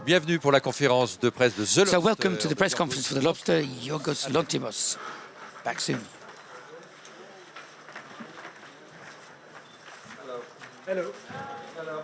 Bienvenue pour la conférence de presse de The Lobster. So welcome to the press conference for the Lobster, Yorgos Lanthimos. Back soon. Hello. Hello. Hello.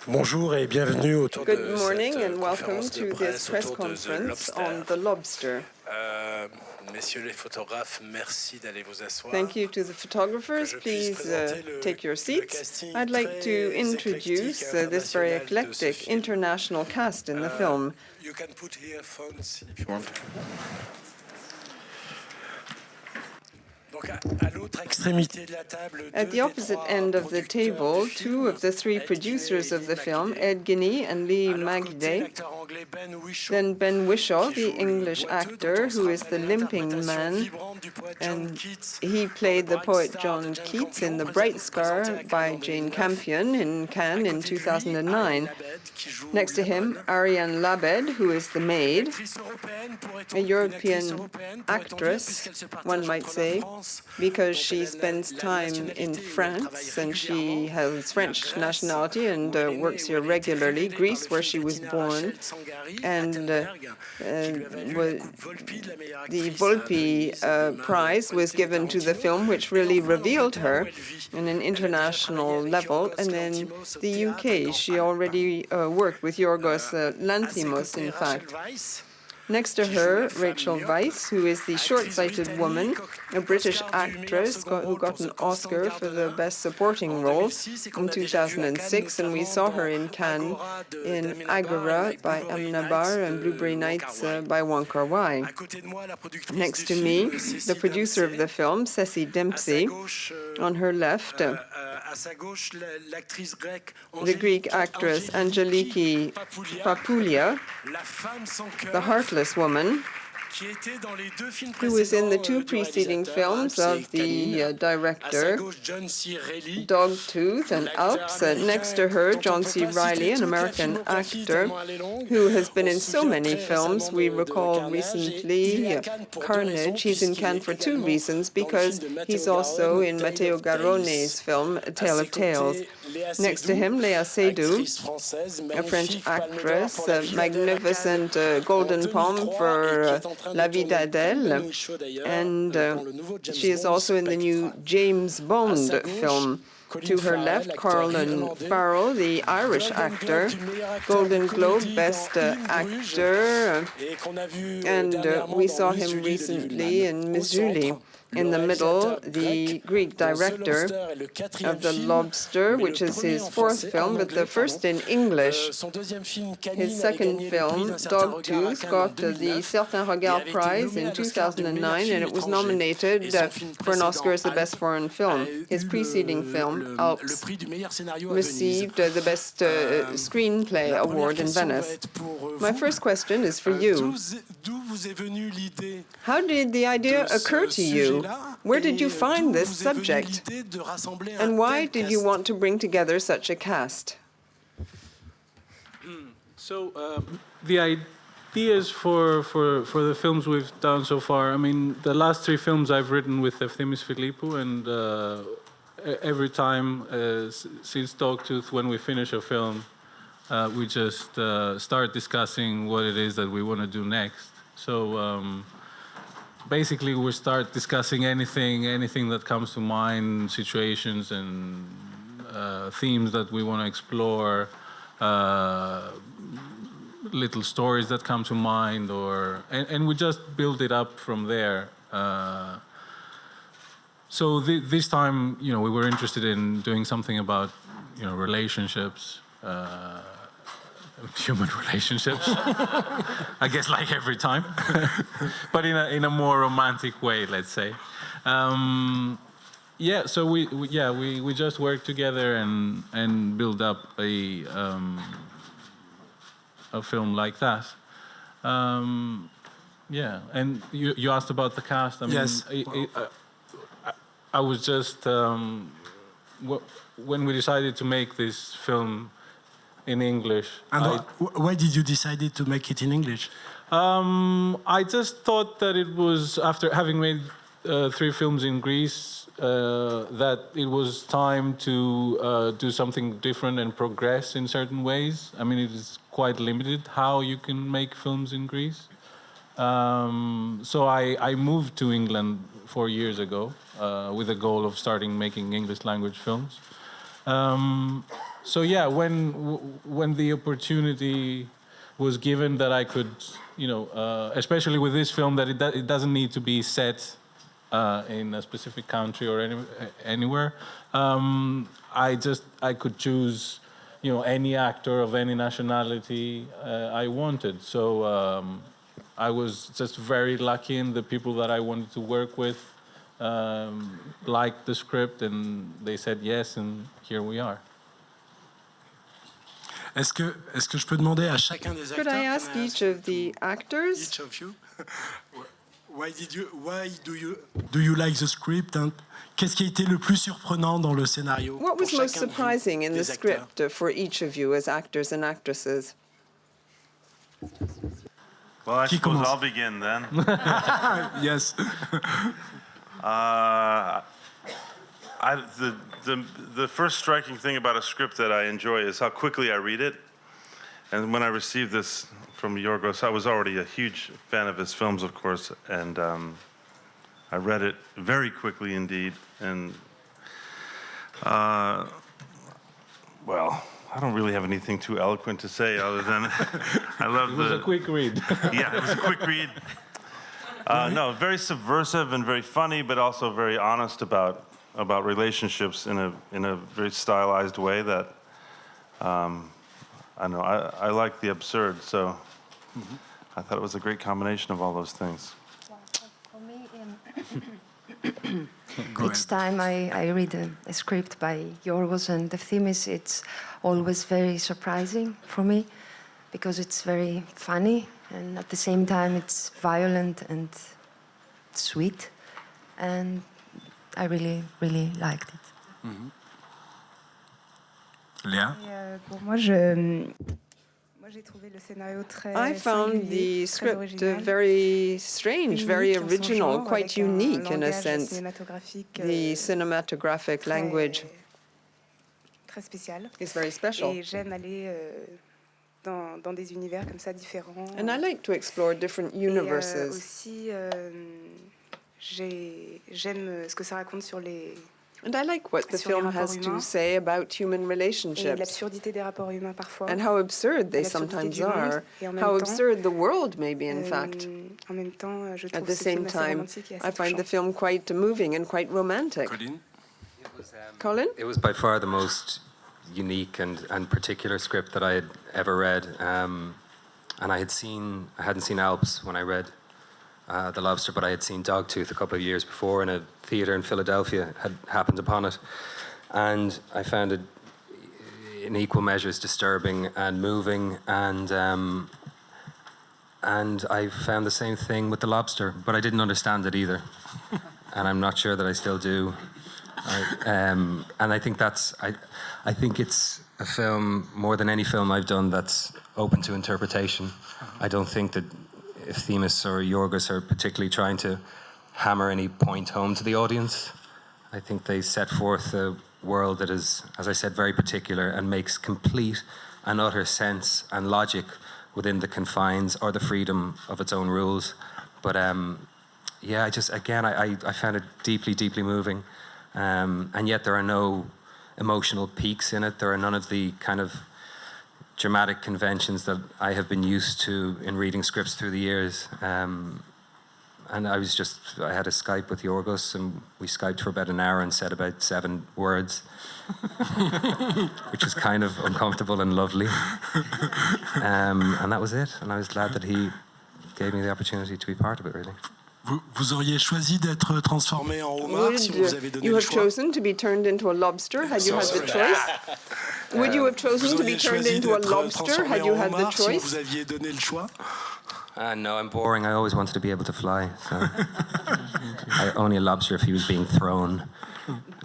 Bonjour et bienvenue autour de Good morning cette and welcome conférence de to this presse press autour de The conference Lobster. on the Lobster. Messieurs les photographes, merci d'aller vous asseoir. Thank you to the photographers. Please take your seats. I'd like to introduce this very eclectic international cast in the film. You can put earphones if you want. At the opposite end of the table, two of the three producers of the film, Ed Guinea and Lee Magday, then Ben Whishaw, the English actor who is the limping man, and he played the poet John Keats in The Bright Scar by Jane Campion in Cannes in 2009. Next to him, Ariane Labed, who is the maid, a European actress, one might say, because she spends time in France and she has French nationality and works here regularly, Greece, where she was born, and the Volpi Prize was given to the film, which really revealed her on an international level. And then the UK, she already worked with Yorgos Lanthimos, in fact. Next to her, Rachel Weisz, who is the short-sighted woman, a British actress who got an Oscar for the Best Supporting Role in 2006, and we saw her in Cannes in Agora by Amnabar and Blueberry Nights by Wong Kar-wai. Next to me, the producer of the film, Ceci Dempsey. On her left, the Greek actress Angeliki Papoulia, the heartless woman, who was in the two preceding films of the director, Dogtooth and Alps. Next to her, John C. Reilly, an American actor who has been in so many films. We recall recently Carnage. He's in Cannes for two reasons, because he's also in Matteo Garrone's film, A Tale of Tales. Next to him, SEYDOU, a French actress, a magnificent Golden Palm for La Vida d'elle, and she is also in the new James Bond film. To her left, Colin, the Irish actor, Golden Globe Best Actor, and we saw him recently in Missouri. In the middle, the Greek director of The Lobster, which is his fourth film, but the first in English. His second film, Dogtooth, got the Certain Regard Prize in 2009, and it was nominated for an Oscar as the best foreign film. His preceding film, Alps, received the Best Screenplay Award in Venice. My first question is for you. How did the idea occur to you? Where did you find this subject? And why did you want to bring together such a cast? The ideas for the films we've done so far, I mean, the last three films I've written with Efthimis Philippou, and every time since Dogtooth, when we finish a film, we just start discussing what it is that we want to do next. So basically, we start discussing anything that comes to mind, situations and themes that we want to explore, little stories that come to mind, and we just build it up from there. So this time, we were interested in doing something about, relationships. Human relationships, I guess, like every time, but in a more romantic way, let's say. Yeah, so we just worked together and build up a film like that. Yeah, and you asked about the cast. I mean, Yes. I was just when we decided to make this film in English. And why did you decide to make it in English? I just thought that it was, after having made 3 films in Greece, that it was time to do something different and progress in certain ways. I mean, it is quite limited how you can make films in Greece. So I moved to England 4 years ago with the goal of starting making English language films. So yeah, when the opportunity was given that I could, you know, especially with this film, that it doesn't need to be set in a specific country or anywhere. I could choose, you know, any actor of any nationality I wanted. So I was just very lucky, and the people that I wanted to work with liked the script, and they said yes, and here we are. Est-ce que je peux demander à chacun des acteurs? Could I ask each of the actors? Each of you. Why do you like the script? And qu'est-ce qui a été le plus surprenant dans le scénario? What was pour most chacun surprising in des the acteurs? script for each of you as actors and actresses? Well, I Qui suppose commence? I'll begin then. Yes. The first striking thing about a script that I enjoy is how quickly I read it. And when I received this from Yorgos, I was already a huge fan of his films, of course, and I read it very quickly indeed. And well, I don't really have anything too eloquent to say other than I love It was a quick read. Yeah, it was a quick read. No, very subversive and very funny, but also very honest about relationships in a very stylized way that I know I like the absurd, so I thought it was a great combination of all those things. For me, each time I read a script by Yorgos and Efthemis, it's always very surprising for me because it's very funny and at the same time it's violent and sweet, and I really, really liked it. Léa? I found the script very strange, very original, quite unique in a sense. The cinematographic language is very special. And I like to explore different universes. And I like what the film has to say about human relationships and how absurd they sometimes are, how absurd the world may be, in fact. At the same time, I find the film quite moving and quite romantic. Colin? It was by far the most unique and particular script that I had ever read. And I hadn't seen Alps when I read The Lobster, but I had seen Dogtooth a couple of years before in a theatre in Philadelphia, had happened upon it. And I found it in equal measures disturbing and moving, and I found the same thing with The Lobster, but I didn't understand it either. And I'm not sure that I still do. And I think I think it's a film, more than any film I've done, that's open to interpretation. I don't think that Efthemis or Yorgos are particularly trying to hammer any point home to the audience. I think they set forth a world that is, as I said, very particular and makes complete and utter sense and logic within the confines or the freedom of its own rules. But yeah, I found it deeply, deeply moving. And yet there are no emotional peaks in it. There are none of the kind of dramatic conventions that I have been used to in reading scripts through the years. And I had a Skype with Yorgos, and we Skyped for about an hour and said about 7 words, which was kind of uncomfortable and lovely. And that was it. And I was glad that he gave me the opportunity to be part of it, really. Vous auriez choisi d'être transformé en homard si vous avez donné you le have choix? chosen to be turned into a lobster had you had the choice? Would you have chosen to be turned into a lobster had you had the Si choice? vous aviez donné le choix? No, I'm boring. I always wanted to be able to fly. So only a lobster if he was being thrown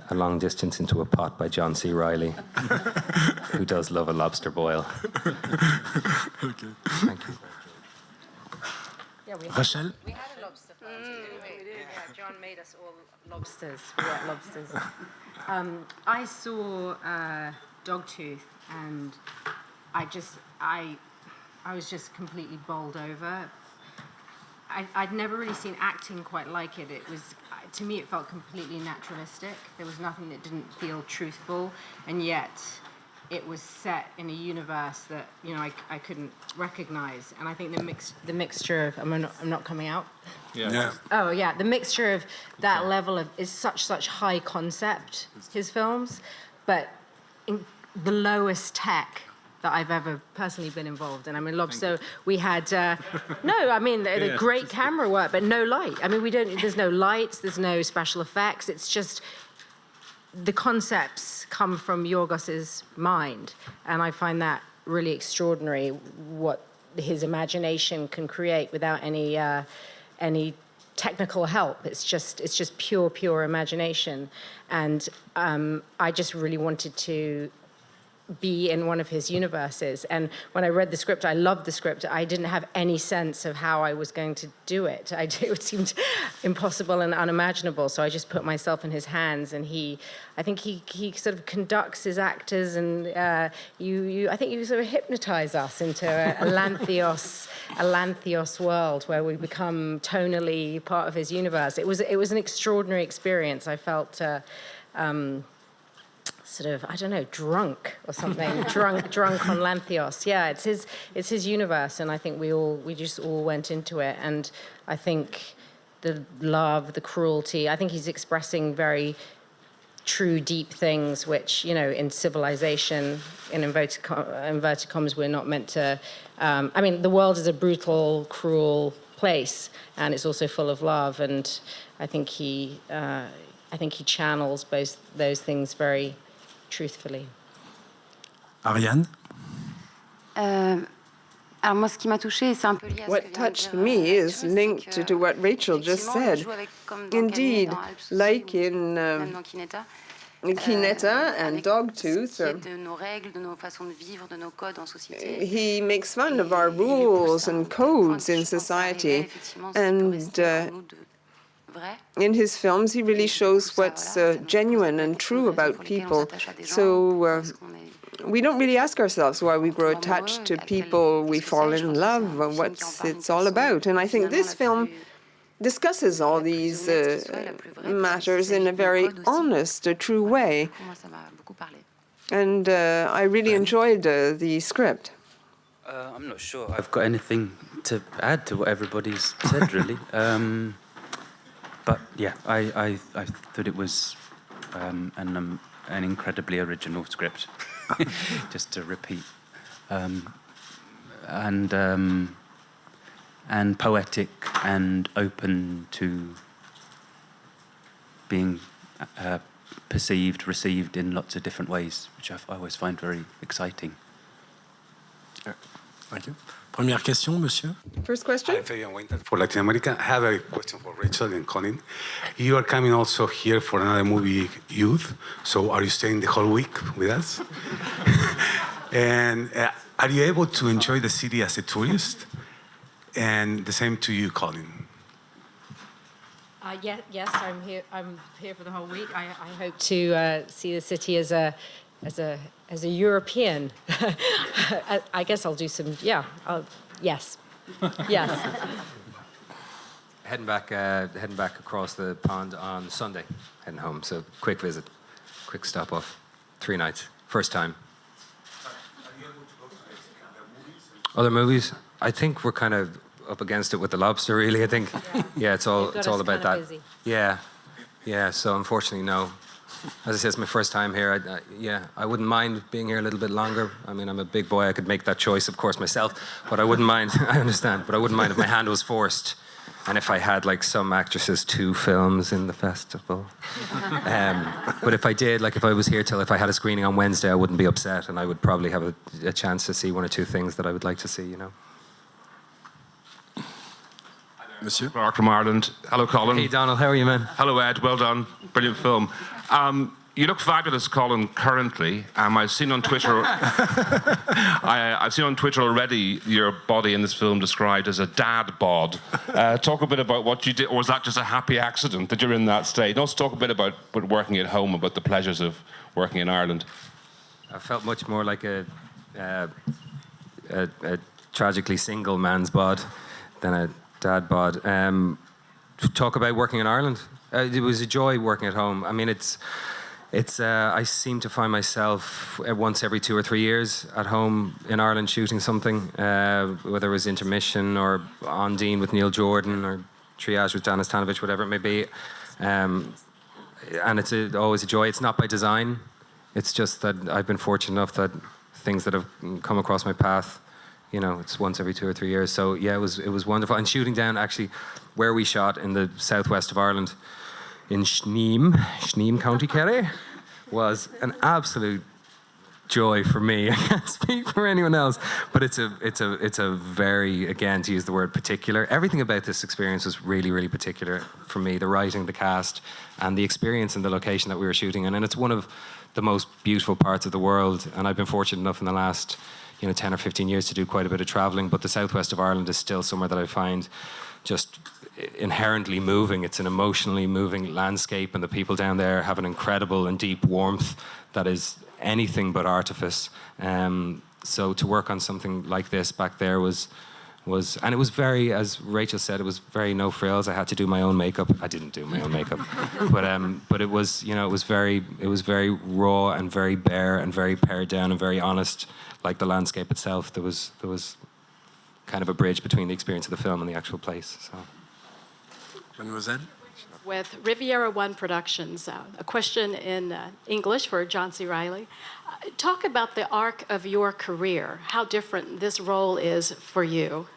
a long distance into a pot by John C. Reilly, who does love a lobster boil. Ok. Thank you. Yeah, Rachel? we had a lobster farm. Yeah, John made us all lobsters. We ate lobsters. I saw Dogtooth, and I was just completely bowled over. I'd never really seen acting quite like it. It was, to me, it felt completely naturalistic. There was nothing that didn't feel truthful, and yet it was set in a universe that I couldn't recognize. And I think the mixture of I'm not coming out. Yeah. Oh yeah, the mixture of that level of is such high concept, his films, but in the lowest tech that I've ever personally been involved in. I mean, Lobster, we had the great camera work, but no light. I mean, there's no lights, there's no special effects. It's just the concepts come from Yorgos's mind, and I find that really extraordinary. What his imagination can create without any technical help. It's just pure imagination, and I just really wanted to be in one of his universes. And when I read the script, I loved the script. I didn't have any sense of how I was going to do it. It seemed impossible and unimaginable. So I just put myself in his hands, and I think he sort of conducts his actors, and I think you sort of hypnotize us into a Lanthios world where we become tonally part of his universe. It was an extraordinary experience. I felt sort of, I don't know, drunk or something, drunk on Lanthios. Yeah, it's his universe, and I think we just all went into it. And I think the love, the cruelty, I think he's expressing very true, deep things, which, in civilization, in inverted commas, we're not meant to. I mean, the world is a brutal, cruel place, and it's also full of love. And I think he channels both those things very truthfully. Ariane? What touched me is linked to what Rachel just said. Indeed, like in Kineta and Dogtooth, he makes fun of our rules and codes in society, and in his films, he really shows what's genuine and true about people. So we don't really ask ourselves why we grow attached to people, we fall in love, or what it's all about. And I think this film discusses all these matters in a very honest, true way. And I really enjoyed the script. I'm not sure I've got anything to add to what everybody's said, really. But yeah, I thought it was an incredibly original script, just to repeat, and poetic and open to being received in lots of different ways, which I always find very exciting. Thank you. Première question, monsieur. First question. For Latin America, I have a question for Rachel and Colin. You are coming also here for another movie, Youth. So are you staying the whole week with us? And are you able to enjoy the city as a tourist? And the same to you, Colin. Yes, I'm here. I'm here for the whole week. I hope to see the city as a European. I guess I'll do some. Yeah. Yes. Heading back across the pond on Sunday. Heading home. So quick visit, quick stop off. 3 nights. First time. Other movies? I think we're kind of up against it with The Lobster, really. I think, yeah, it's all about that. Busy. Yeah. So unfortunately, no. As I said, it's my first time here. I wouldn't mind being here a little bit longer. I mean, I'm a big boy. I could make that choice, of course, myself. But I wouldn't mind. I understand. But I wouldn't mind if my hand was forced, and if I had, like some actresses, 2 films in the festival. But if I did, like if I was here till if I had a screening on Wednesday, I wouldn't be upset, and I would probably have a chance to see 1 or 2 things that I would like to see. Monsieur. Mark from Ireland. Hello, Colin. Hey, Donald, how are you, man? Hello, Ed. Well done. Brilliant film. You look fabulous, Colin, currently. I've seen on Twitter... I've seen on Twitter already your body in this film described as a dad bod. Talk a bit about what you did, or was that just a happy accident that you're in that state? Also talk a bit about working at home, about the pleasures of working in Ireland. I felt much more like a tragically single man's bod than a dad bod. Talk about working in Ireland. It was a joy working at home. I mean, it's. I seem to find myself once every 2 or 3 years at home in Ireland shooting something, whether it was Intermission or Ondine with Neil Jordan or Triage with Danis Tanovich, whatever it may be. And it's always a joy. It's not by design. It's just that I've been fortunate enough that things that have come across my path, you know, it's once every 2 or 3 years. So yeah, it was wonderful. And shooting down actually where we shot in the southwest of Ireland, in Shneem, County Kerry, was an absolute joy for me. I can't speak for anyone else, but it's a very, again, to use the word particular, everything about this experience was really, really particular for me. The writing, the cast, and the experience in the location that we were shooting in. And it's one of the most beautiful parts of the world. And I've been fortunate enough in the last 10 or 15 years to do quite a bit of traveling, but the southwest of Ireland is still somewhere that I find just inherently moving. It's an emotionally moving landscape, and the people down there have an incredible and deep warmth that is anything but artifice. So to work on something like this back there was, and it was very, as Rachel said, it was very no frills. I had to do my own makeup. I didn't do my own makeup, but it was, it was very raw and very bare and very pared down and very honest, like the landscape itself. There was kind of a bridge between the experience of the film and the actual place. So. Mademoiselle? With Riviera One Productions, a question in English for John C. Reilly. Talk about the arc of your career, how different this role is for you.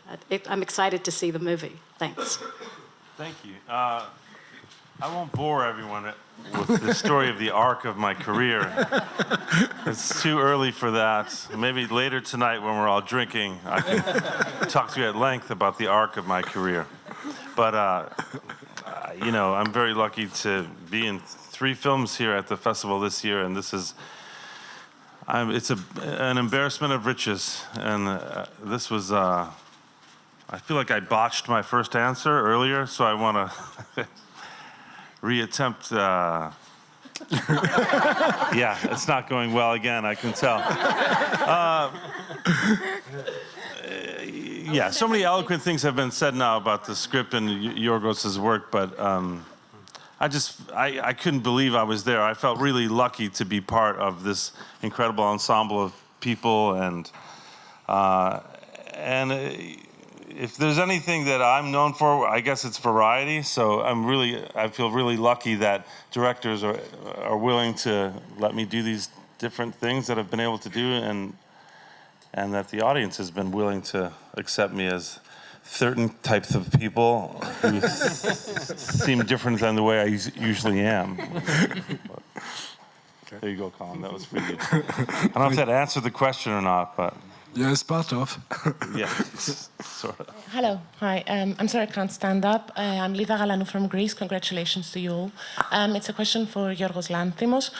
I'm excited to see the movie. Thanks. Thank you. I won't bore everyone with the story of the arc of my career. It's too early for that. Maybe later tonight when we're all drinking, I can talk to you at length about the arc of my career. But, I'm very lucky to be in 3 films here at the festival this year, and this is, it's an embarrassment of riches. And this was, I feel like I botched my first answer earlier, so I want to reattempt. Yeah, it's not going well again, I can tell. Yeah, so many eloquent things have been said now about the script and Yorgos' work, but I couldn't believe I was there. I felt really lucky to be part of this incredible ensemble of people, and if there's anything that I'm known for, I guess it's variety. So I feel really lucky that directors are willing to let me do these different things that I've been able to do, and that the audience has been willing to accept me as certain types of people who seem different than the way I usually am. There you go, Colin. That was for you. I don't know if that answered the question or not, but... Yes, part of. Yeah, sort of. Hello, hi. I'm sorry I can't stand up. I'm Liva Galanu from Greece. Congratulations to you all. It's a question for Yorgos Lanthimos.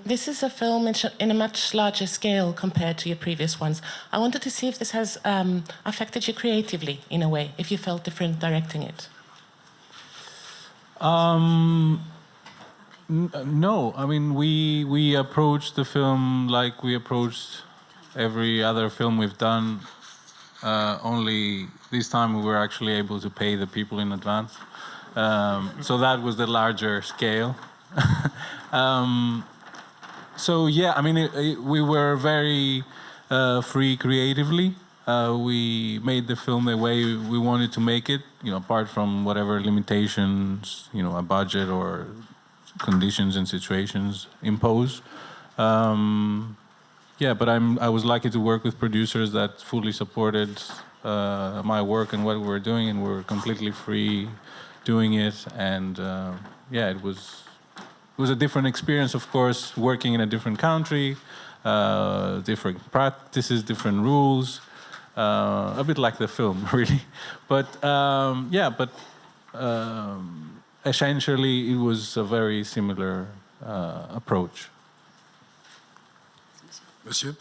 This is a film in a much larger scale compared to your previous ones. I wanted to see if this has affected you creatively in a way, if you felt different directing it. No, I mean, we approached the film like we approached every other film we've done, only this time we were actually able to pay the people in advance. So that was the larger scale. So yeah, I mean, we were very free creatively. We made the film the way we wanted to make it, apart from whatever limitations, a budget or conditions and situations impose. Yeah, but I was lucky to work with producers that fully supported my work and what we were doing, and we were completely free doing it. And yeah, it was a different experience, of course, working in a different country, different practices, different rules. a bit like the film, really. But essentially, it was a very similar approach. Monsieur?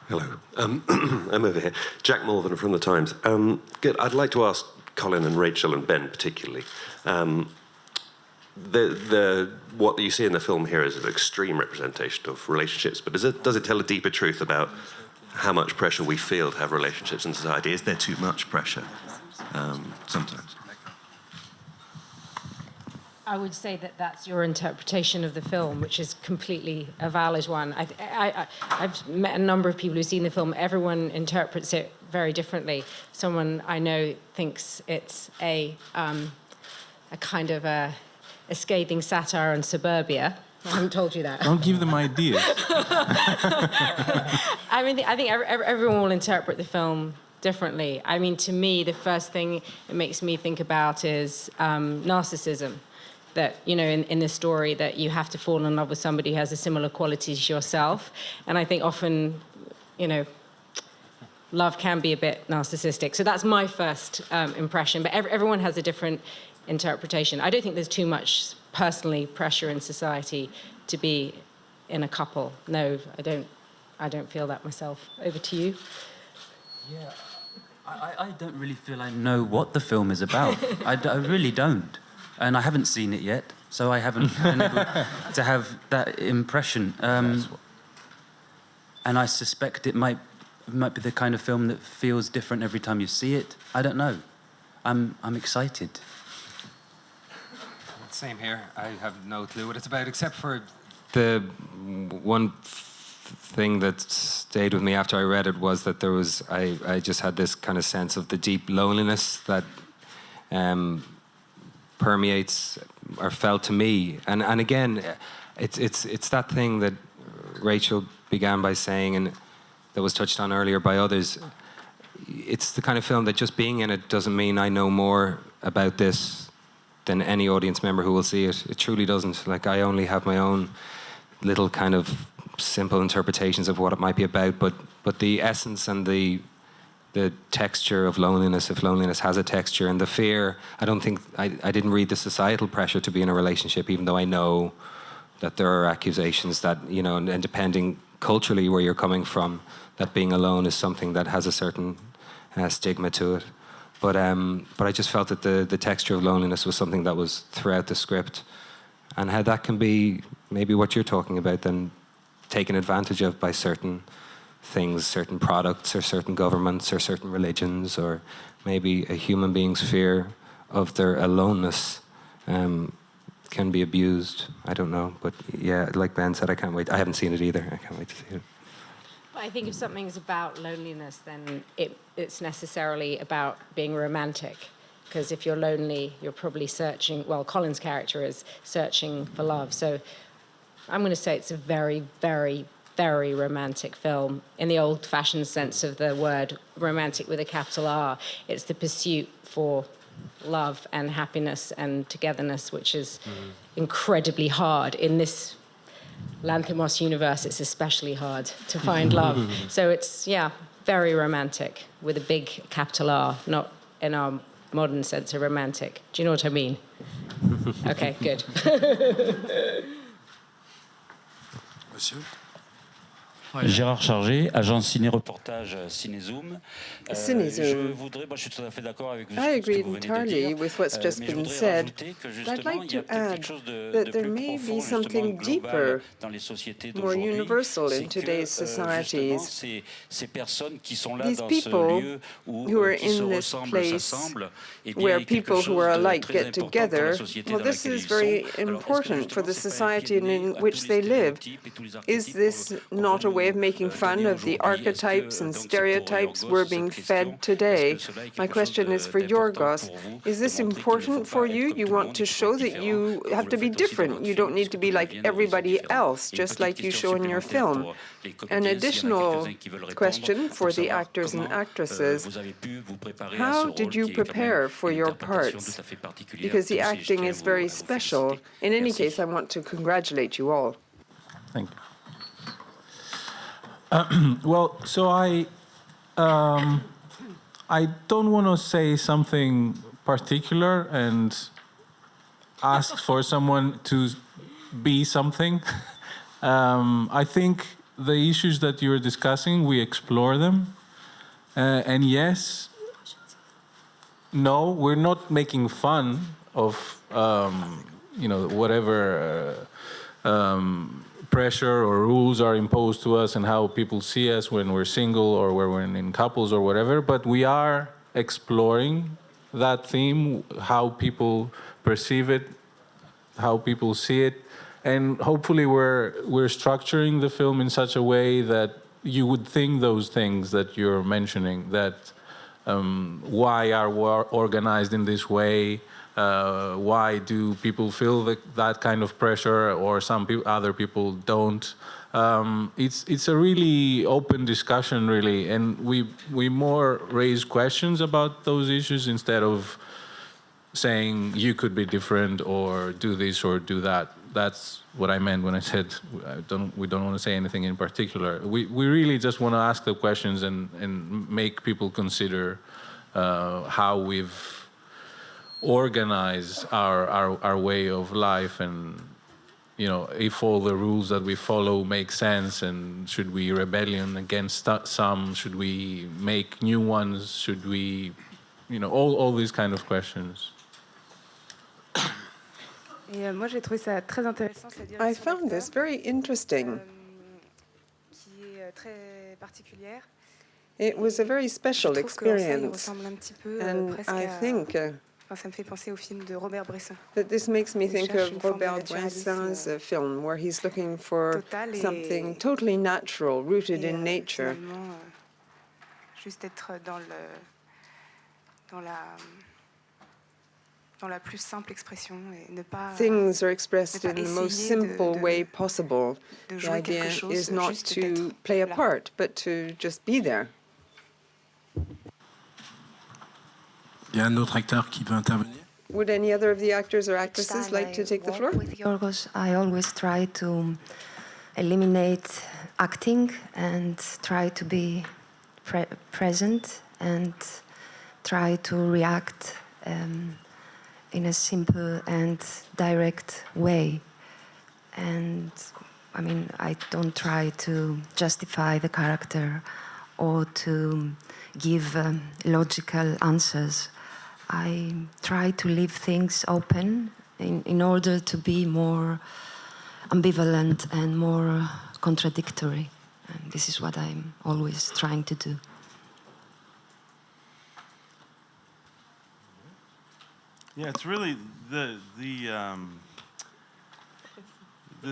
Hello. I'm over here. Jack Morvan from The Times. Good. I'd like to ask Colin and Rachel and Ben particularly. What you see in the film here is an extreme representation of relationships, but does it tell a deeper truth about how much pressure we feel to have relationships in society? Is there too much pressure sometimes? I would say that that's your interpretation of the film, which is completely a valid one. I've met a number of people who've seen the film. Everyone interprets it very differently. Someone I know thinks it's a kind of a scathing satire on suburbia. I haven't told you that. Don't give them ideas. I mean, I think everyone will interpret the film differently. I mean, to me, the first thing it makes me think about is narcissism. That, you know, in the story, that you have to fall in love with somebody who has a similar quality to yourself. And I think often, you know, love can be a bit narcissistic. So that's my first impression. But everyone has a different interpretation. I don't think there's too much, personally, pressure in society to be in a couple. No, I don't feel that myself. Over to you. Yeah, I don't really feel I know what the film is about. I really don't. And I haven't seen it yet, so I haven't been able to have that impression. And I suspect it might be the kind of film that feels different every time you see it. I don't know. I'm excited. Same here. I have no clue what it's about, except for the one thing that stayed with me after I read it was that there was I just had this kind of sense of the deep loneliness that permeates or felt to me, and again, it's that thing that Rachel began by saying, and that was touched on earlier by others. It's the kind of film that just being in it doesn't mean I know more about this than any audience member who will see it. It truly doesn't. Like, I only have my own little kind of simple interpretations of what it might be about, but the essence and the texture of loneliness, if loneliness has a texture, and the fear, I don't think, I didn't read the societal pressure to be in a relationship, even though I know that there are accusations that, you know, and depending culturally where you're coming from, that being alone is something that has a certain stigma to it. But I just felt that the texture of loneliness was something that was throughout the script, and how that can be maybe what you're talking about, then taken advantage of by certain things, certain products, or certain governments, or certain religions, or maybe a human being's fear of their aloneness can be abused. I don't know, but yeah, like Ben said, I can't wait. I haven't seen it either. I can't wait to see it. I think if something's about loneliness, then it's necessarily about being romantic. Because if you're lonely, you're probably searching, well, Colin's character is searching for love. So I'm going to say it's a very, very, very romantic film in the old-fashioned sense of the word, romantic with a capital R. It's the pursuit for love and happiness and togetherness, which is incredibly hard. In this LANTHIMOS universe, it's especially hard to find love. So it's, yeah, very romantic with a big capital R, not in our modern sense of romantic. Do you know what I mean? Okay, good. Monsieur? Gérard Chargé, agent ciné-reportage Cinézoom. Cinézoom. Je suis tout à fait d'accord avec I agree entirely with what's just been said. I'd like to add that there may be something deeper, more universal in today's societies. These people who are in this place where people who are alike get together, well, this is very important for the society in which they live. Is this not a way of making fun of the archetypes and stereotypes we're being fed today? My question is for Yorgos. Is this important for you? You want to show that you have to be different. You don't need to be like everybody else, just like you show in your film. An additional question for the actors and actresses. How did you prepare for your parts? Because the acting is very special. In any case, I want to congratulate you all. Thank you. Well, so I I don't want to say something particular and ask for someone to be something. I think the issues that you're discussing, we explore them. And yes, no, we're not making fun of, whatever pressure or rules are imposed to us and how people see us when we're single or when we're in couples or whatever, but we are exploring that theme, how people perceive it, how people see it, and hopefully we're structuring the film in such a way that you would think those things that you're mentioning, that why are we organized in this way, why do people feel that kind of pressure or other people don't. It's a really open discussion, really, and we more raise questions about those issues instead of saying you could be different or do this or do that. That's what I meant when I said we don't want to say anything in particular. We really just want to ask the questions and make people consider how we've organized our way of life, and if all the rules that we follow make sense, and should we rebellion against some, should we make new ones, should we, all these kind of questions. I found this very interesting. It was a very special experience, and I think that this makes me think of Robert Bresson's film, where he's looking for something totally natural, rooted in nature. Things are expressed in the most simple way possible. The idea is not to play a part, but to just be there. Il y a un autre acteur qui veut intervenir? Would any other of the actors or actresses like to take the floor? With Yorgos, I always try to eliminate acting and try to be present and try to react in a simple and direct way. And I mean, I don't try to justify the character or to give logical answers. I try to leave things open in order to be more ambivalent and more contradictory. And this is what I'm always trying to do. Yeah, it's really the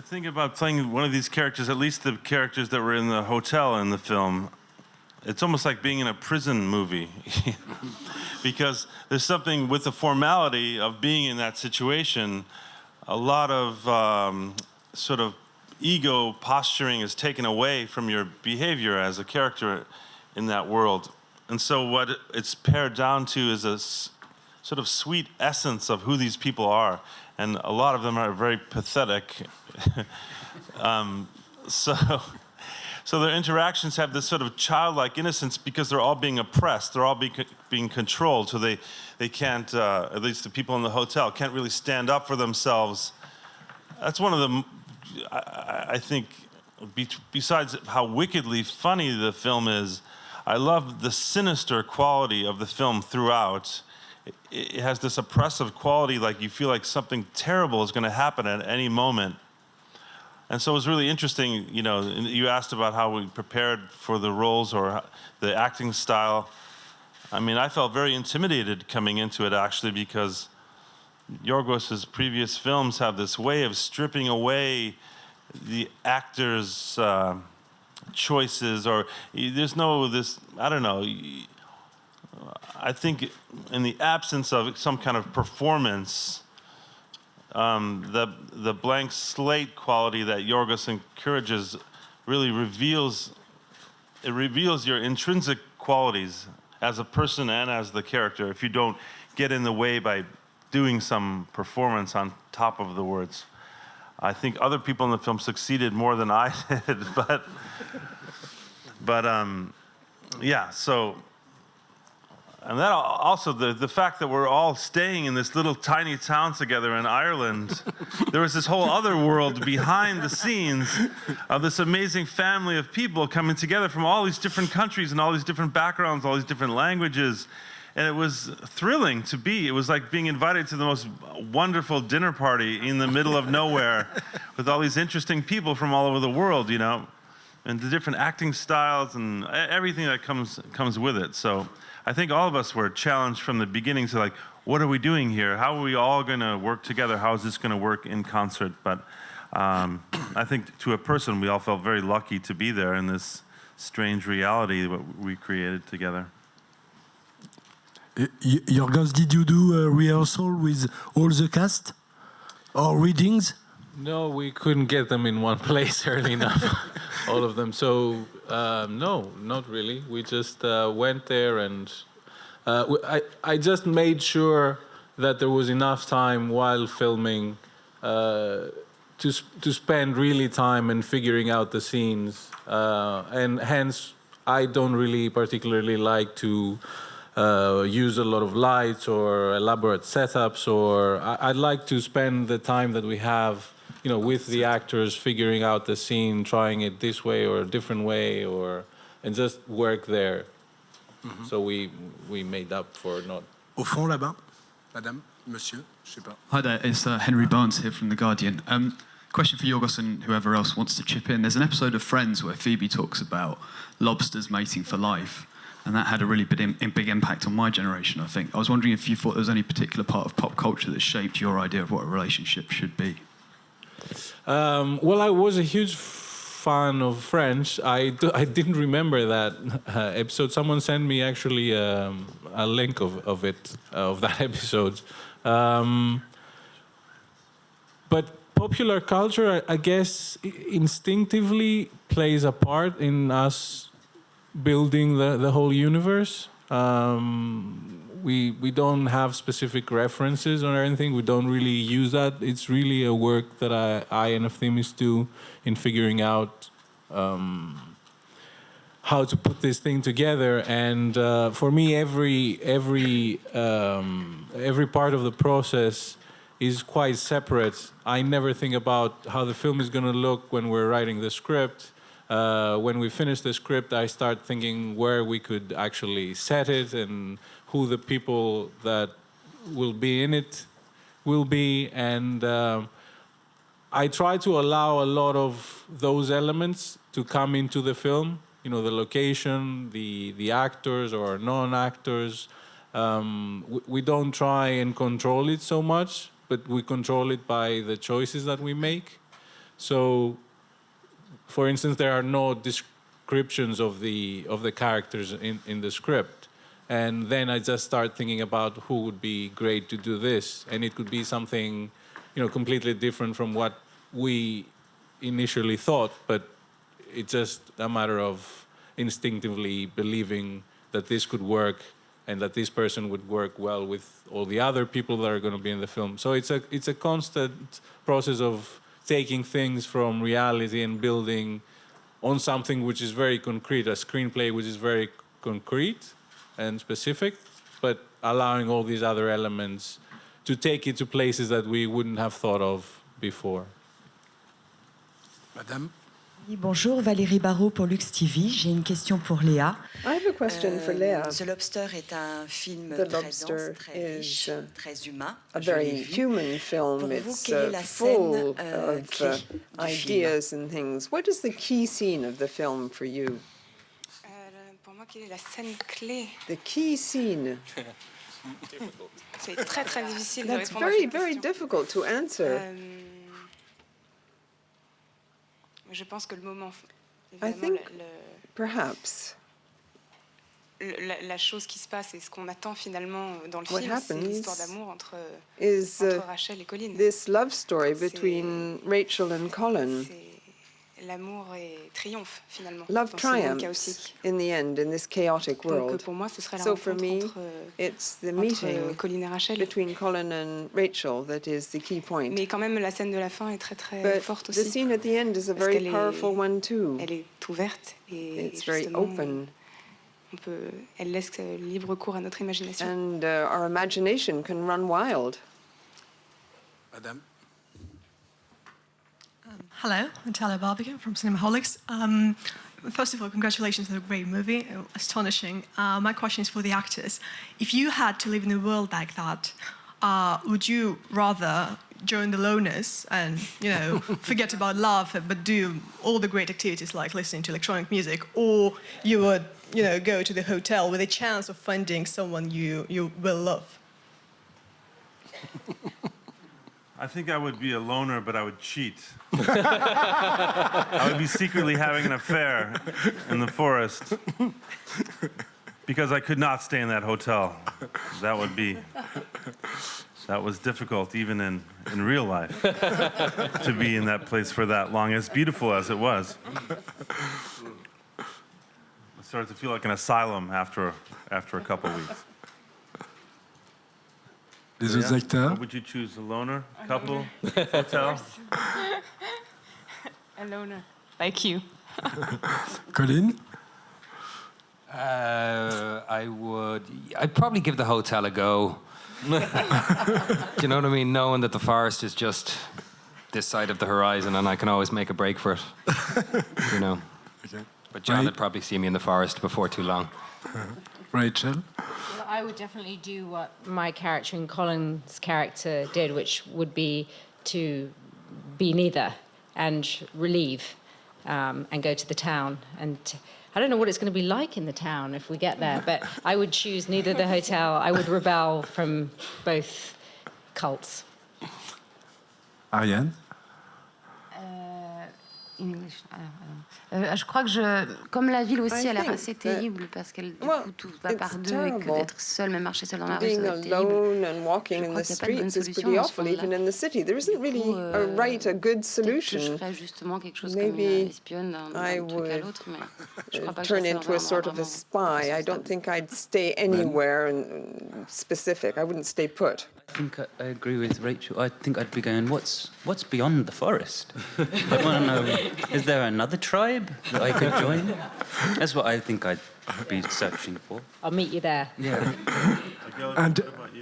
thing about playing one of these characters, at least the characters that were in the hotel in the film, it's almost like being in a prison movie. Because there's something with the formality of being in that situation, a lot of sort of ego posturing is taken away from your behavior as a character in that world. And so what it's pared down to is a sort of sweet essence of who these people are. And a lot of them are very pathetic. So their interactions have this sort of childlike innocence because they're all being oppressed. They're all being controlled. So they can't, at least the people in the hotel, can't really stand up for themselves. That's one of the, I think, besides how wickedly funny the film is, I love the sinister quality of the film throughout. It has this oppressive quality, like you feel like something terrible is going to happen at any moment. And so it was really interesting, you asked about how we prepared for the roles or the acting style. I mean, I felt very intimidated coming into it, actually, because Yorgos's previous films have this way of stripping away the actors' choices, or there's no this, I don't know, I think in the absence of some kind of performance, the blank slate quality that Yorgos encourages really reveals your intrinsic qualities as a person and as the character if you don't get in the way by doing some performance on top of the words. I think other people in the film succeeded more than I did, but yeah, so, and that also, the fact that we're all staying in this little tiny town together in Ireland, there was this whole other world behind the scenes of this amazing family of people coming together from all these different countries and all these different backgrounds, all these different languages. And it was thrilling to be. It was like being invited to the most wonderful dinner party in the middle of nowhere with all these interesting people from all over the world, you know, and the different acting styles and everything that comes with it. So I think all of us were challenged from the beginning to like, what are we doing here? How are we all going to work together? How is this going to work in concert? But I think to a person, we all felt very lucky to be there in this strange reality that we created together. Yorgos, did you do a rehearsal with all the cast or readings? No, we couldn't get them in one place early enough, all of them. So, no, not really. We just went there and I just made sure that there was enough time while filming to spend really time and figuring out the scenes. And hence, I don't really particularly like to use a lot of lights or elaborate setups, or I'd like to spend the time that we have, you know, with the actors, figuring out the scene, trying it this way or a different way, and just work there. Mm-hmm. So we made up for not. Au fond là-bas, madame, monsieur, je sais pas. Hi there, it's Henry Barnes here from The Guardian. Question for Yorgos and whoever else wants to chip in. There's an episode of Friends where Phoebe talks about lobsters mating for life. And that had a really big impact on my generation, I think. I was wondering if you thought there was any particular part of pop culture that shaped your idea of what a relationship should be. Well, I was a huge fan of Friends. I didn't remember that episode. Someone sent me actually a link of that episode. But popular culture, I guess, instinctively plays a part in us building the whole universe. We don't have specific references or anything. We don't really use that. It's really a work that I and Ephthimis do in figuring out how to put this thing together. And for me, every part of the process is quite separate. I never think about how the film is going to look when we're writing the script. When we finish the script, I start thinking where we could actually set it and who the people that will be in it will be. And I try to allow a lot of those elements to come into the film. You know, the location, the actors or non-actors. We don't try and control it so much, but we control it by the choices that we make. So, for instance, there are no descriptions of the characters in the script. And then I just start thinking about who would be great to do this. And it could be something, you know, completely different from what we initially thought, but it's just a matter of instinctively believing that this could work and that this person would work well with all the other people that are going to be in the film. So it's a constant process of taking things from reality and building on something which is very concrete, a screenplay which is very concrete and specific, but allowing all these other elements to take it to places that we wouldn't have thought of before. Madame. Bonjour, Valérie Barrault pour Lux TV. J'ai une question pour Léa. I have a question for Léa. The Lobster est un film The très Lobster dense, très riche, très humain. a very human film. It's full of ideas and things. What is the key scene of the film for you? Pour moi, quelle est la scène clé? The key scene. C'est très très difficile de That's répondre à cette very question. difficult to answer. Je pense que le moment, I think perhaps la chose qui se passe et ce qu'on attend finalement dans le what film, c'est happens l'histoire d'amour entre Rachel et Colin. This love story between Rachel and Colin. L'amour triomphe finalement. Love dans ce monde triumphs chaotique. in the end in this chaotic world. Donc pour moi, ce serait la So for rencontre me, entre it's the meeting Colin et Rachel. between Colin and Rachel that is the key point. Mais quand même, la scène de la fin est très très But forte the aussi. scene at the end is a Parce very qu'elle powerful one too. Elle est ouverte et It's very justement, open. Elle laisse libre cours à notre imagination. And our imagination can run wild. Madame. Hello, Natalia Barbican from Cinemaholics. First of all, congratulations on a great movie, astonishing. My question is for the actors. If you had to live in a world like that, would you rather join the loners and, forget about love, but do all the great activities like listening to electronic music, or you would, go to the hotel with a chance of finding someone you will love? I think I would be a loner, but I would cheat. I would be secretly having an affair in the forest because I could not stay in that hotel. That was difficult even in real life to be in that place for that long, as beautiful as it was. I started to feel like an asylum after a couple weeks. Les autres acteurs? What would you choose, a loner, couple, hotel? A loner, like you. Colin? I'd probably give the hotel a go. Do you know what I mean? Knowing that the forest is just this side of the horizon and I can always make a break for it. Okay. But John would probably see me in the forest before too long. Rachel? Well, I would definitely do what my character and Colin's character did, which would be to be neither and relieve and go to the town. And I don't know what it's going to be like in the town if we get there, but I would choose neither the hotel. I would rebel from both cults. Ariane? In English, je crois que comme la ville aussi a l'air assez terrible parce qu'elle tout va par deux et que d'être seule, même marcher seule dans la rue, Being alone and walking in the streets is pretty awful, even in the city. There isn't really a good solution. Maybe I would turn into a sort of a spy. I don't think I'd stay anywhere specific. I wouldn't stay put. I think I agree with Rachel. I think I'd be going, what's beyond the forest? I want to know, is there another tribe that I could join? That's what I think I'd be searching for. I'll meet you there. Yeah. And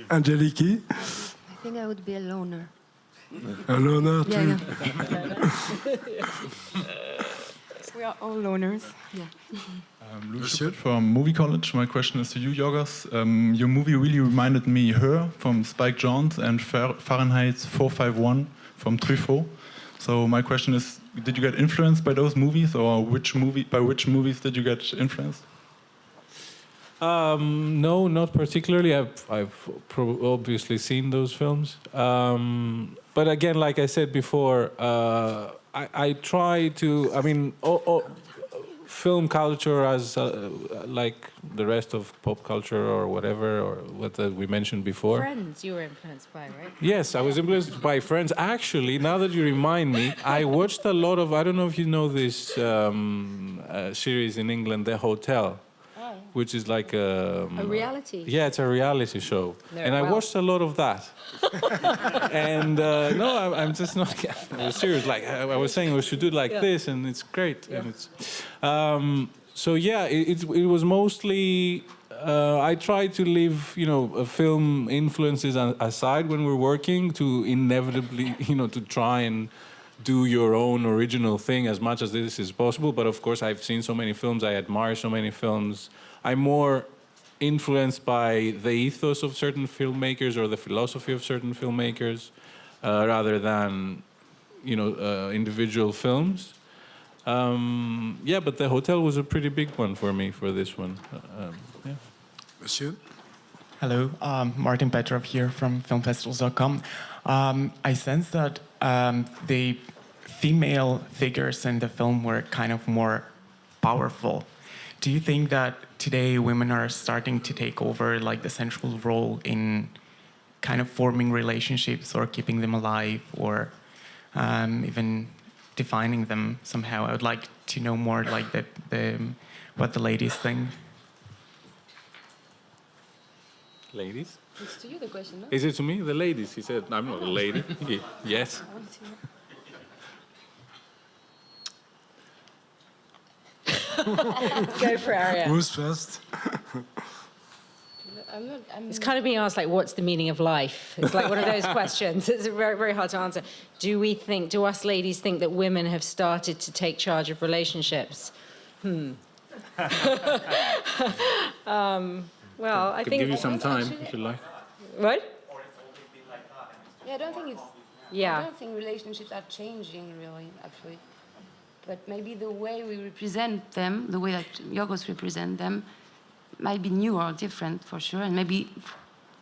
Angeliki? I think I would be a loner. A loner too? Yeah. We are all loners. Yeah. Lobster from Movie College. My question is to you, Yorgos. Your movie really reminded me Her from Spike Jonze and Fahrenheit 451 from Truffaut. So my question is, did you get influenced by those movies, or by which movies did you get influenced? No, not particularly. I've obviously seen those films. But again, like I said before, I try to, film culture as like the rest of pop culture or whatever, or what we mentioned before. Friends you were influenced by, right? Yes, I was influenced by Friends. Actually, now that you remind me, I watched a lot of, I don't know if you know this series in England, The Hotel, which is like a reality? Yeah, it's a reality show. No, and I watched a lot of that. And no, I'm just not, I was serious. Like I was saying, we should do it like this, and it's great. Yeah. And it's, so yeah, it was mostly, I try to leave, film influences aside when we're working to inevitably, to try and do your own original thing as much as this is possible. But of course, I've seen so many films, I admire so many films. I'm more influenced by the ethos of certain filmmakers or the philosophy of certain filmmakers rather than, individual films. Yeah, but The Hotel was a pretty big one for me for this one. Yeah. Monsieur? Hello, Martin Petrov here from filmfestivals.com. I sense that the female figures in the film were kind of more powerful. Do you think that today women are starting to take over like the central role in kind of forming relationships or keeping them alive, or even defining them somehow? I would like to know more like what the ladies think. Ladies? It's to you the question, no? Is it to me? The ladies, he said. I'm not a lady. Yes. I want to know. Go for Ariane. Who's first? It's kind of being asked, like, what's the meaning of life? It's like one of those questions. It's very, very hard to answer. Do us ladies think that women have started to take charge of relationships? Well, I Could think... give you some time, if you like. What? Yeah, I don't think it's... Yeah. I don't think relationships are changing, really, actually. But maybe the way we represent them, the way that Yorgos represent them, might be new or different, for sure. And maybe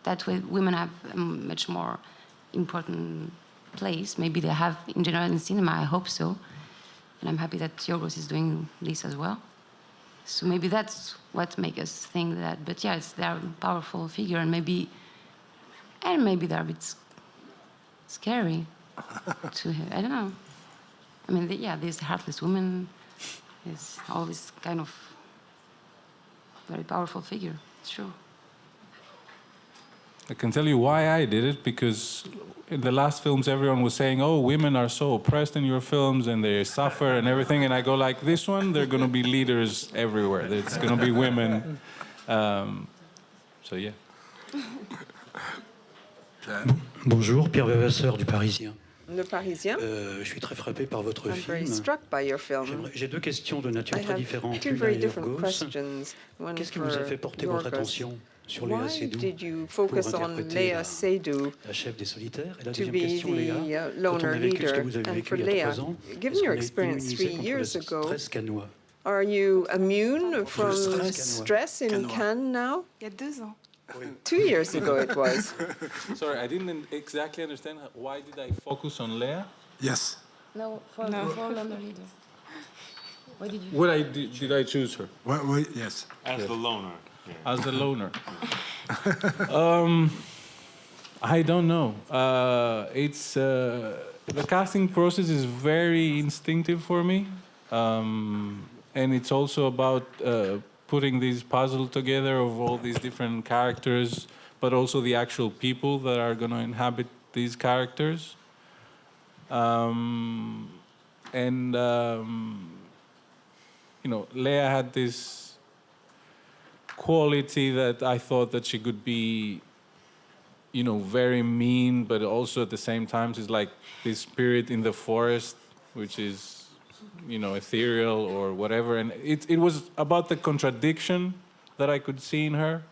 that way women have a much more important place. Maybe they have, in general, in cinema. I hope so. And I'm happy that Yorgos is doing this as well. So maybe that's what makes us think that. But yeah, they're a powerful figure, and maybe they're a bit scary to hear. I don't know. I mean, this heartless woman is always kind of very powerful figure. It's true. I can tell you why I did it, because in the last films everyone was saying, oh, women are so oppressed in your films and they suffer and everything, and I go like, this one, they're going to be leaders everywhere. It's going to be women. So yeah. Bonjour, Pierre Vavasseur du Parisien. Le Parisien. Je suis très frappé par votre I'm very film. struck by your film. J'ai deux questions de nature très différente. Two very different questions. Qu'est-ce qui vous a fait porter votre attention sur Léa Why Seydoux did you focus on Léa Seydoux la chef des solitaires? Et la to deuxième be question, Léa, the quand on loner a vécu ce que leader? vous avez And vécu for il y a Léa, 3 ans, given est-ce your qu'on est experience immunisé 3 contre years le ago, stress cannois? are you immune from stress stress in Cannes now? Il y a 2 ans. 2 years ago it was. Sorry, I didn't exactly understand. Why did I focus on Léa? Yes. No, for loner leader. Why did you? What did I choose her? Well, yes. As the loner. As the loner. I don't know. It's the casting process is very instinctive for me, and it's also about putting this puzzle together of all these different characters, but also the actual people that are going to inhabit these characters. You know, Léa had this quality that I thought that she could be, you know, very mean, but also at the same time she's like this spirit in the forest, which is, you know, ethereal or whatever. And it was about the contradiction that I could see in her,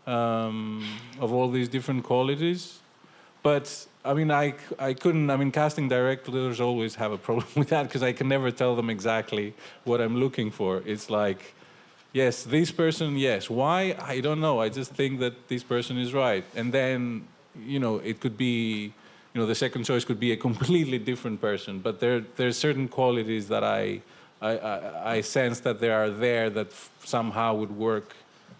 of all these different qualities. But I mean, I couldn't, I mean, casting directors always have a problem with that, because I can never tell them exactly what I'm looking for. It's like, yes, this person, yes. Why? I don't know. I just think that this person is right. And then, you know, it could be, you know, the second choice could be a completely different person. But there's certain qualities that I sense that they are there that somehow would work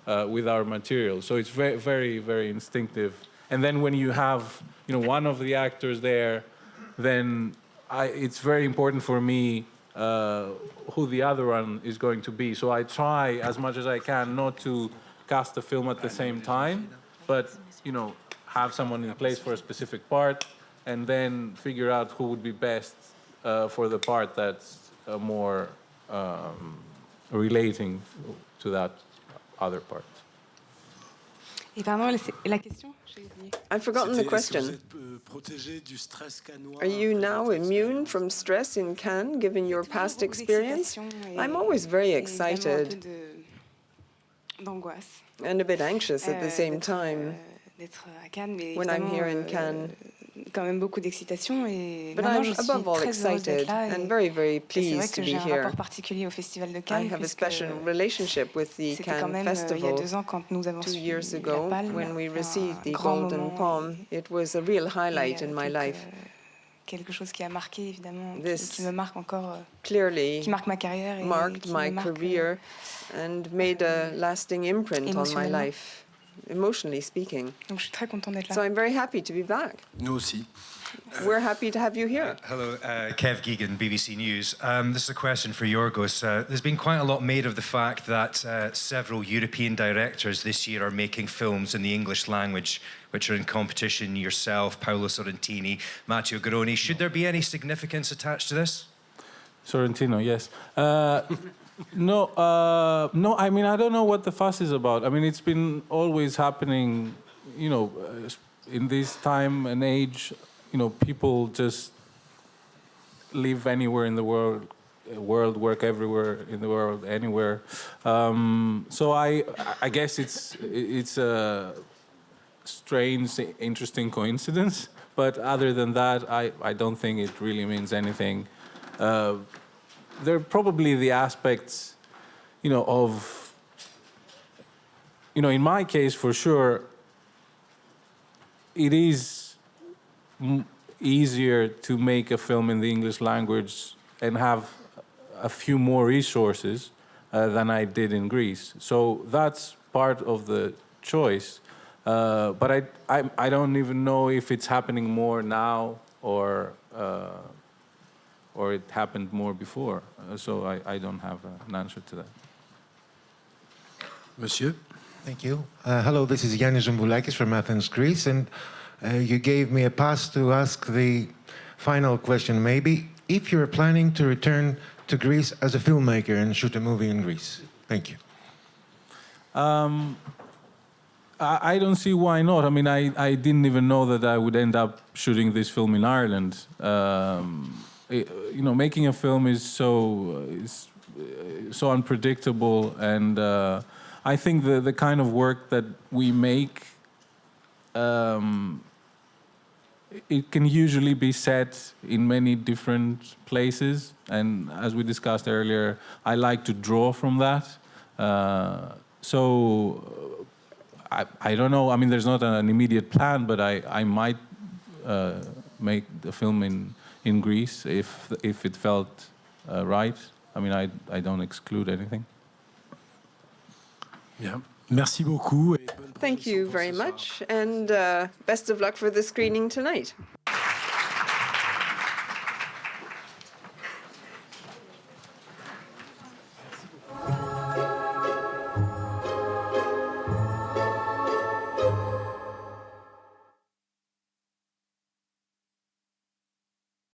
with our material. So it's very, very, very instinctive. And then when you have, you know, one of the actors there, then it's very important for me who the other one is going to be. So I try as much as I can not to cast the film at the same time, but, you know, have someone in place for a specific part, and then figure out who would be best for the part that's more relating to that other part. Et pardon, la question? I've forgotten the question. Are you now immune from stress in Cannes, given your past experience? I'm always very excited and a bit anxious at the same time when I'm here in Cannes. Quand même beaucoup d'excitation et But maintenant I'm je suis above all très heureuse d'être excited là and very, very c'est vrai pleased que to j'ai be un here. rapport particulier au Festival de I Cannes have a puisque special relationship with the c'était quand Cannes même il y a Festival. 2 ans quand nous avons 2 reçu years la ago, palme, when we received the grand Golden moment Palm, it was a real highlight in my donc, life. quelque chose qui a marqué évidemment This qui me marque encore Clearly qui marque ma carrière et marked qui my me marque career and made a lasting imprint on my émotionnellement. life, emotionally speaking. Donc je suis très contente d'être là. So I'm very happy to be back. Nous aussi. We're happy to have you here. Hello, Kev Geegan, BBC News. This is a question for Yorgos. There's been quite a lot made of the fact that several European directors this year are making films in the English language, which are in competition. Yourself, Paolo Sorrentini, Matteo Garrone. Should there be any significance attached to this? Sorrentino, yes. No, no. I mean, I don't know what the fuss is about. I mean, it's been always happening, you know, in this time and age. You know, people just live anywhere in the world, work everywhere in the world, anywhere. So I guess it's a strange, interesting coincidence. But other than that, I don't think it really means anything. There are probably the aspects, you know, of, you know, in my case, for sure, it is easier to make a film in the English language and have a few more resources than I did in Greece. So that's part of the choice. But I don't even know if it's happening more now or it happened more before. So I don't have an answer to that. Monsieur? Thank you. Hello, this is Yannis Zumboulakis from Athens, Greece, and you gave me a pass to ask the final question, maybe. If you're planning to return to Greece as a filmmaker and shoot a movie in Greece. Thank you. I don't see why not. I mean, I didn't even know that I would end up shooting this film in Ireland. You know, making a film is so unpredictable, and I think the kind of work that we make, it can usually be set in many different places, and as we discussed earlier, I like to draw from that. So I don't know. I mean, there's not an immediate plan, but I might make the film in Greece if it felt right. I mean, I don't exclude anything. Yeah. Merci beaucoup. Thank you very much, and best of luck for the screening tonight.